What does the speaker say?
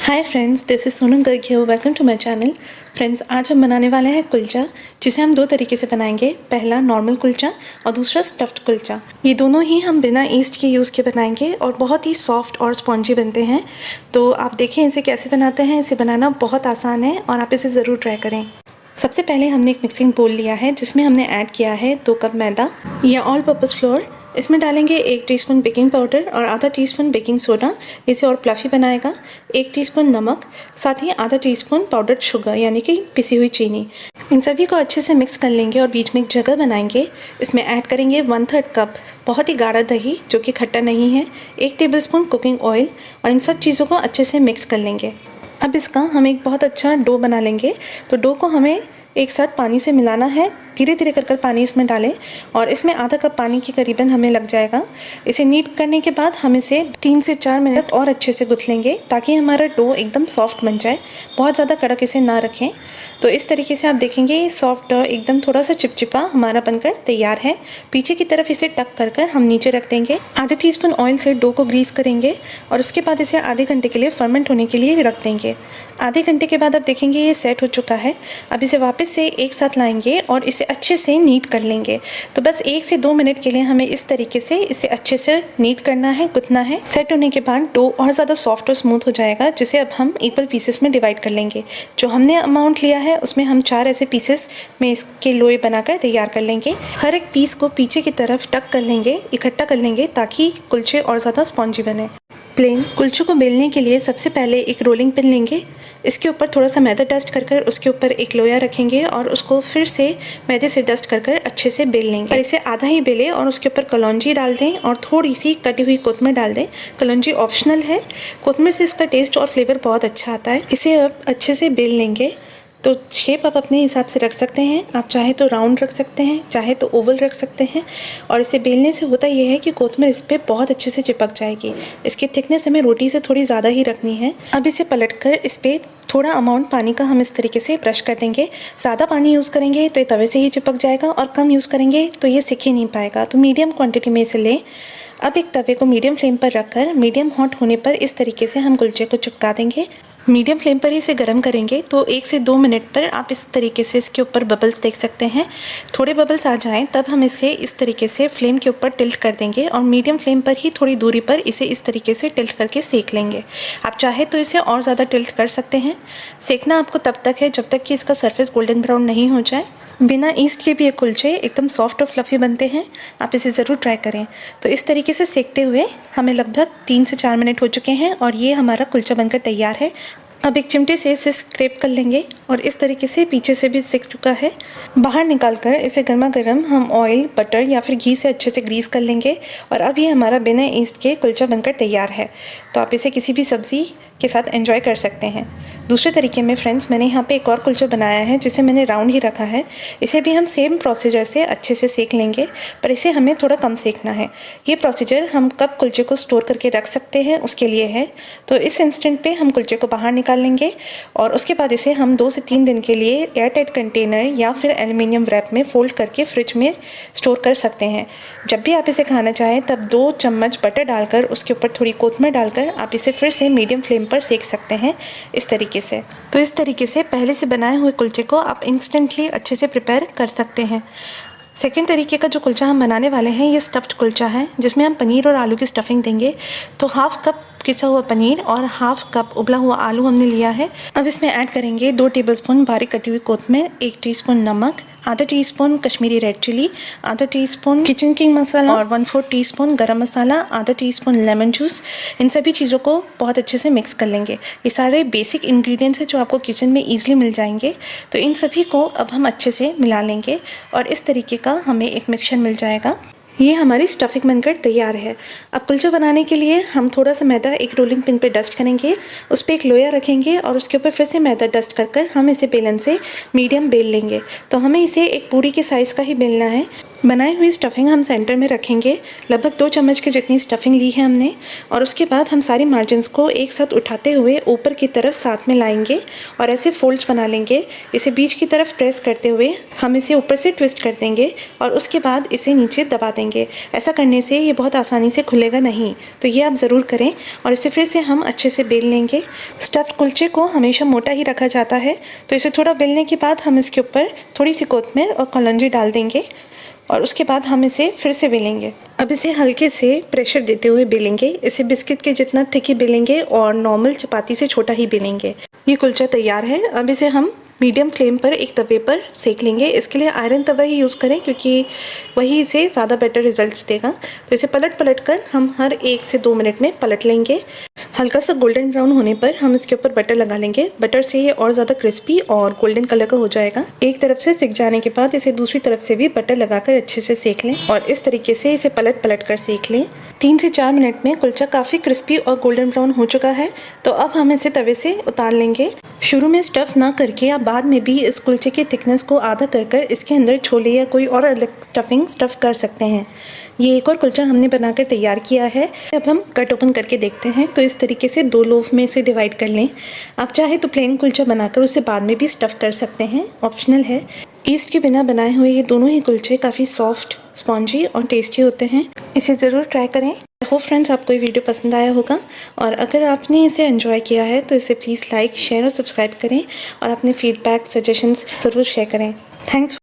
Hi friends, this is Sonam Garg here. Welcome to my channel. Friends, आज हम बनाने वाले हैं कुलचा, जिसे हम दो तरीके से बनाएंगे। पहला नॉर्मल कुलचा और दूसरा स्टफ्ड कुलचा। ये दोनों ही हम बिना ईस्ट के यूज़ के बनाएंगे और बहुत ही सॉफ्ट और स्पॉन्जी बनते हैं। तो आप देखें इसे कैसे बनाते हैं। इसे बनाना बहुत आसान है और आप इसे ज़रूर ट्राई करें। सबसे पहले हमने एक मिक्सिंग बोल लिया है जिसमें हमने ऐड किया है 2 कप मैदा या ऑल पर्पस फ्लोर। इसमें डालेंगे 1 टीस्पून बेकिंग पाउडर और आधा टीस्पून बेकिंग सोडा, इसे और फ्लफ़ी बनाएगा। 1 टीस्पून नमक, साथ ही आधा टीस्पून पाउडर्ड शुगर यानी कि पिसी हुई चीनी। इन सभी को अच्छे से मिक्स कर लेंगे और बीच में एक जगह बनाएंगे। इसमें ऐड करेंगे 1/3 कप बहुत ही गाढ़ा दही जो कि खट्टा नहीं है, 1 टेबलस्पून कुकिंग ऑयल और इन सब चीज़ों को अच्छे से मिक्स कर लेंगे। अब इसका हम एक बहुत अच्छा डो बना लेंगे। तो डो को हमें एक साथ पानी से मिलाना है। धीरे धीरे कर पानी इसमें डालें और इसमें आधा कप पानी के करीबन हमें लग जाएगा। इसे नीट करने के बाद हम इसे 3 से 4 मिनट और अच्छे से गूँथ लेंगे ताकि हमारा डो एकदम सॉफ्ट बन जाए। बहुत ज़्यादा कड़क इसे ना रखें। तो इस तरीके से आप देखेंगे ये सॉफ्ट एकदम थोड़ा सा चिपचिपा हमारा बनकर तैयार है। पीछे की तरफ इसे टक कर हम नीचे रख देंगे। आधे टीस्पून ऑयल से डो को ग्रीस करेंगे और उसके बाद इसे आधे घंटे के लिए फर्मेंट होने के लिए रख देंगे। आधे घंटे के बाद आप देखेंगे ये सेट हो चुका है। अब इसे वापस से एक साथ लाएंगे और इसे अच्छे से नीट कर लेंगे। तो बस 1 से 2 मिनट के लिए हमें इस तरीके से इसे अच्छे से नीट करना है, गुथना है। सेट होने के बाद डो और ज़्यादा सॉफ्ट और स्मूथ हो जाएगा, जिसे अब हम इक्वल पीसेस में डिवाइड कर लेंगे। जो हमने अमाउंट लिया है उसमें हम 4 ऐसे पीसेस में इसके लोई बनाकर तैयार कर लेंगे। हर एक पीस को पीछे की तरफ टक कर लेंगे, इकट्ठा कर लेंगे ताकि कुलचे और ज़्यादा स्पॉन्जी बने। प्लेन कुलचों को बेलने के लिए सबसे पहले एक रोलिंग पिन लेंगे। इसके ऊपर थोड़ा सा मैदा डस्ट कर उसके ऊपर एक लोया रखेंगे और उसको फिर से मैदे से डस्ट कर अच्छे से बेल लेंगे। और इसे आधा ही बेलें और उसके ऊपर कलौंजी डाल दें और थोड़ी सी कटी हुई कोतमीर डाल दें। कलौंजी ऑप्शनल है, कोतमीर से इसका टेस्ट और फ्लेवर बहुत अच्छा आता है। इसे अब अच्छे से बेल लेंगे। तो शेप आप अपने हिसाब से रख सकते हैं। आप चाहे तो राउंड रख सकते हैं, चाहे तो ओवल रख सकते हैं। और इसे बेलने से होता यह है कि कोतमीर इस पर बहुत अच्छे से चिपक जाएगी। इसकी थिकनेस हमें रोटी से थोड़ी ज़्यादा ही रखनी है। अब इसे पलटकर इस पर थोड़ा अमाउंट पानी का हम इस तरीके से ब्रश कर देंगे। ज़्यादा पानी यूज़ करेंगे तो ये तवे से ही चिपक जाएगा और कम यूज़ करेंगे तो ये सिक ही नहीं पाएगा। तो मीडियम क्वांटिटी में इसे लें। अब एक तवे को मीडियम फ्लेम पर रखकर मीडियम हॉट होने पर इस तरीके से हम कुलचे को चिपका देंगे। मीडियम फ्लेम पर ही इसे गर्म करेंगे। तो 1 से 2 मिनट पर आप इस तरीके से इसके ऊपर बबल्स देख सकते हैं। थोड़े बबल्स आ जाएं तब हम इसे इस तरीके से फ्लेम के ऊपर टिल्ट कर देंगे और मीडियम फ्लेम पर ही थोड़ी दूरी पर इसे इस तरीके से टिल्ट करके सेक लेंगे। आप चाहे तो इसे और ज़्यादा टिल्ट कर सकते हैं। सेकना आपको तब तक है जब तक कि इसका सरफेस गोल्डन ब्राउन नहीं हो जाए। बिना ईस्ट के भी ये कुलचे एकदम सॉफ्ट और फ्लफ़ी बनते हैं। आप इसे ज़रूर ट्राई करें। तो इस तरीके से सेकते हुए हमें लगभग 3 से 4 मिनट हो चुके हैं और ये हमारा कुलचा बनकर तैयार है। अब एक चिमटे से इसे स्क्रैप कर लेंगे और इस तरीके से पीछे से भी सिक चुका है। बाहर निकालकर इसे गर्मा गर्म हम ऑयल, बटर या फिर घी से अच्छे से ग्रीस कर लेंगे और अब ये हमारा बिना ईस्ट के कुलचा बनकर तैयार है। तो आप इसे किसी भी सब्ज़ी के साथ एंजॉय कर सकते हैं। दूसरे तरीके में फ्रेंड्स, मैंने यहाँ पे एक और कुलचा बनाया है जिसे मैंने राउंड ही रखा है। इसे भी हम सेम प्रोसीजर से अच्छे से सेक लेंगे, पर इसे हमें थोड़ा कम सेकना है। ये प्रोसीजर हम कब कुलचे को स्टोर करके रख सकते हैं उसके लिए है। तो इस इंस्टेंट पे हम कुलचे को बाहर निकाल लेंगे और उसके बाद इसे हम 2 से 3 दिन के लिए एयरटाइट कंटेनर या फिर एल्युमिनियम रैप में फोल्ड करके फ्रिज में स्टोर कर सकते हैं। जब भी आप इसे खाना चाहें तब 2 चम्मच बटर डालकर उसके ऊपर थोड़ी कोतमीर डालकर आप इसे फिर से मीडियम फ्लेम पर सेक सकते हैं इस तरीके से। तो इस तरीके से पहले से बनाए हुए कुलचे को आप इंस्टेंटली अच्छे से प्रिपेयर कर सकते हैं। सेकेंड तरीके का जो कुलचा हम बनाने वाले हैं ये स्टफ्ड कुलचा है, जिसमें हम पनीर और आलू की स्टफिंग देंगे। तो 1/2 कप पिसा हुआ पनीर और 1/2 कप उबला हुआ आलू हमने लिया है। अब इसमें ऐड करेंगे 2 टेबलस्पून बारीक कटी हुई कोतमीर, 1 टीस्पून नमक, आधा टीस्पून कश्मीरी रेड चिली, आधा टीस्पून किचन किंग मसाला और 1/4 टीस्पून गरम मसाला, आधा टीस्पून लेमन जूस। इन सभी चीज़ों को बहुत अच्छे से मिक्स कर लेंगे। ये सारे बेसिक इंग्रेडिएंट्स हैं जो आपको किचन में ईजिली मिल जाएंगे। तो इन सभी को अब हम अच्छे से मिला लेंगे और इस तरीके का हमें एक मिक्सचर मिल जाएगा। ये हमारी स्टफिंग बनकर तैयार है। अब कुलचा बनाने के लिए हम थोड़ा सा मैदा एक रोलिंग पिन पे डस्ट करेंगे, उस पर एक लोया रखेंगे और उसके ऊपर फिर से मैदा डस्ट कर हम इसे बेलन से मीडियम बेल लेंगे। तो हमें इसे एक पूड़ी के साइज़ का ही बेलना है। बनाई हुई स्टफिंग हम सेंटर में रखेंगे। लगभग 2 चम्मच की जितनी स्टफिंग ली है हमने, और उसके बाद हम सारी मार्जिन्स को एक साथ उठाते हुए ऊपर की तरफ साथ में लाएंगे और ऐसे फोल्ड्स बना लेंगे। इसे बीच की तरफ प्रेस करते हुए हम इसे ऊपर से ट्विस्ट कर देंगे और उसके बाद इसे नीचे दबा देंगे। ऐसा करने से ये बहुत आसानी से खुलेगा नहीं, तो ये आप ज़रूर करें। और इसे फिर से हम अच्छे से बेल लेंगे। स्टफ्ड कुलचे को हमेशा मोटा ही रखा जाता है, तो इसे थोड़ा बेलने के बाद हम इसके ऊपर थोड़ी सी कोतमीर और कलौंजी डाल देंगे और उसके बाद हम इसे फिर से बेलेंगे। अब इसे हल्के से प्रेशर देते हुए बेलेंगे। इसे बिस्किट के जितना थिक ही बेलेंगे और नॉर्मल चपाती से छोटा ही बेलेंगे। ये कुलचा तैयार है। अब इसे हम मीडियम फ्लेम पर एक तवे पर सेक लेंगे। इसके लिए आयरन तवा ही यूज़ करें क्योंकि वही इसे ज़्यादा बेटर रिजल्ट्स देगा। तो इसे पलट कर हम हर 1 से 2 मिनट में पलट लेंगे। हल्का सा गोल्डन ब्राउन होने पर हम इसके ऊपर बटर लगा लेंगे। बटर से ये और ज़्यादा क्रिस्पी और गोल्डन कलर का हो जाएगा। एक तरफ से सिक जाने के बाद इसे दूसरी तरफ से भी बटर लगाकर अच्छे से सेक लें और इस तरीके से इसे पलट कर सेक लें। 3 से 4 मिनट में कुलचा काफ़ी क्रिस्पी और गोल्डन ब्राउन हो चुका है। तो अब हम इसे तवे से उतार लेंगे। शुरू में स्टफ़ ना करके आप बाद में भी इस कुलचे की थिकनेस को आधा कर इसके अंदर छोले या कोई और अलग स्टफ़ कर सकते हैं। ये एक और कुलचा हमने बनाकर तैयार किया है। अब हम कट ओपन करके देखते हैं। तो इस तरीके से 2 लोफ में इसे डिवाइड कर लें। आप चाहे तो प्लेन कुलचा बनाकर उसे बाद में भी स्टफ़ कर सकते हैं, ऑप्शनल है। ईस्ट के बिना बनाए हुए ये दोनों ही कुलचे काफ़ी सॉफ्ट, स्पॉन्जी और टेस्टी होते हैं। इसे ज़रूर ट्राई करें। आई होप फ्रेंड्स आपको ये वीडियो पसंद आया होगा, और अगर आपने इसे एंजॉय किया है तो इसे प्लीज़ लाइक, शेयर और सब्सक्राइब करें और अपने फीडबैक, सजेशंस ज़रूर शेयर करें। थैंक्स।